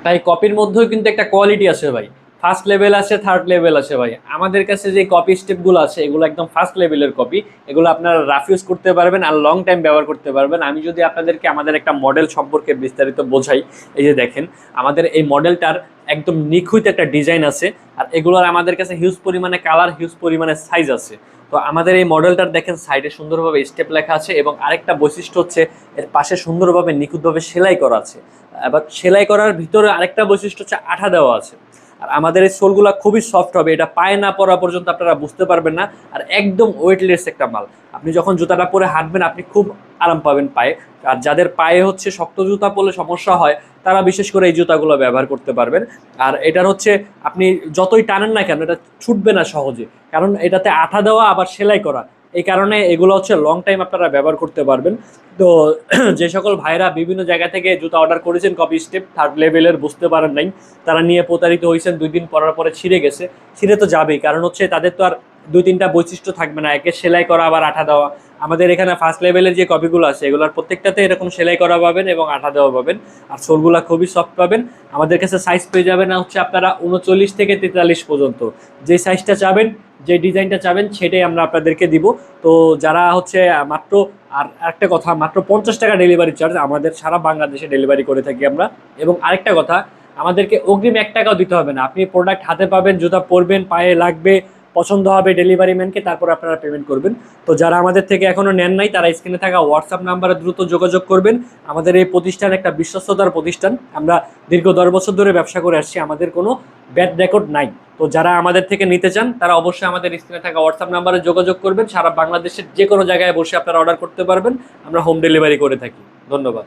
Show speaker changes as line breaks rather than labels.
তাই কপির মধ্যেও কিন্তু একটা কোয়ালিটি আছে ভাই। ফার্স্ট লেভেল আছে, থার্ড লেভেল আছে ভাই। আমাদের কাছে যে কপি স্টেপগুলো আছে এগুলো একদম ফার্স্ট লেভেলের কপি। এগুলো আপনারা রাফ ইউজ করতে পারবেন আর লং টাইম ব্যবহার করতে পারবেন। আমি যদি আপনাদেরকে আমাদের একটা মডেল সম্পর্কে বিস্তারিত বোঝাই, এই যে দেখেন আমাদের এই মডেলটার একদম নিখুঁত একটা ডিজাইন আছে। আর এগুলোর আমাদের কাছে হিউজ পরিমাণে কালার, হিউজ পরিমাণে সাইজ আছে। তো আমাদের এই মডেলটার দেখেন সাইডে সুন্দরভাবে স্টেপ লেখা আছে, এবং আরেকটা বৈশিষ্ট্য হচ্ছে এর পাশে সুন্দরভাবে নিখুঁতভাবে সেলাই করা আছে। এবার সেলাই করার ভিতরে আরেকটা বৈশিষ্ট্য হচ্ছে আঠা দেওয়া আছে। আর আমাদের এই সোলগুলো খুবই সফট হবে, এটা পায়ে না পরা পর্যন্ত আপনারা বুঝতে পারবেন না। আর একদম ওয়েটলেস একটা মাল। আপনি যখন জুতাটা পরে হাঁটবেন আপনি খুব আরাম পাবেন পায়ে। আর যাদের পায়ে হচ্ছে শক্ত জুতা পরলে সমস্যা হয় তারা বিশেষ করে এই জুতাগুলো ব্যবহার করতে পারবেন। আর এটার হচ্ছে আপনি যতই টানেন না কেন এটা ছুটবে না সহজে, কারণ এটাতে আঠা দেওয়া আবার সেলাই করা। এই কারণে এগুলো হচ্ছে লং টাইম আপনারা ব্যবহার করতে পারবেন। তো যে সকল ভাইরা বিভিন্ন জায়গা থেকে জুতা অর্ডার করেছেন কপি স্টেপ থার্ড লেভেলের, বুঝতে পারেন নাই, তারা নিয়ে প্রতারিত হয়েছেন, 2 দিন পরার পরে ছিঁড়ে গেছে। ছিঁড়ে তো যাবেই, কারণ হচ্ছে তাদের তো আর 2-3টা বৈশিষ্ট্য থাকবে না, একে সেলাই করা আবার আঠা দেওয়া। আমাদের এখানে ফার্স্ট লেভেলের যে কপিগুলো আছে এগুলোর প্রত্যেকটাতে এরকম সেলাই করা পাবেন এবং আঠা দেওয়া পাবেন। আর সোলগুলো খুবই সফট পাবেন। আমাদের কাছে সাইজ পেয়ে যাবেন না হচ্ছে আপনারা 39 থেকে 43 পর্যন্ত। যে সাইজটা চাবেন, যে ডিজাইনটা চাবেন সেটাই আমরা আপনাদেরকে দিব। তো যারা হচ্ছে মাত্র, আর একটা কথা, মাত্র 50 টাকা ডেলিভারি চার্জ, আমাদের সারা বাংলাদেশে ডেলিভারি করে থাকি আমরা। এবং আরেকটা কথা, আমাদেরকে অগ্রিম 1 টাকাও দিতে হবে না। আপনি প্রোডাক্ট হাতে পাবেন, জুতা পরবেন, পায়ে লাগবে, পছন্দ হবে ডেলিভারি ম্যানকে, তারপর আপনারা পেমেন্ট করবেন। তো যারা আমাদের থেকে এখনো নেন নাই তারা স্ক্রিনে থাকা হোয়াটসঅ্যাপ নাম্বারে দ্রুত যোগাযোগ করবেন। আমাদের এই প্রতিষ্ঠান একটা বিশ্বস্ততার প্রতিষ্ঠান। আমরা দীর্ঘ 10 বছর ধরে ব্যবসা করে আসছি, আমাদের কোনো ব্যাড রেকর্ড নাই। তো যারা আমাদের থেকে নিতে চান তারা অবশ্যই আমাদের স্ক্রিনে থাকা হোয়াটসঅ্যাপ নাম্বারে যোগাযোগ করবেন। সারা বাংলাদেশের যে কোনো জায়গায় বসে আপনারা অর্ডার করতে পারবেন, আমরা হোম ডেলিভারি করে থাকি। ধন্যবাদ।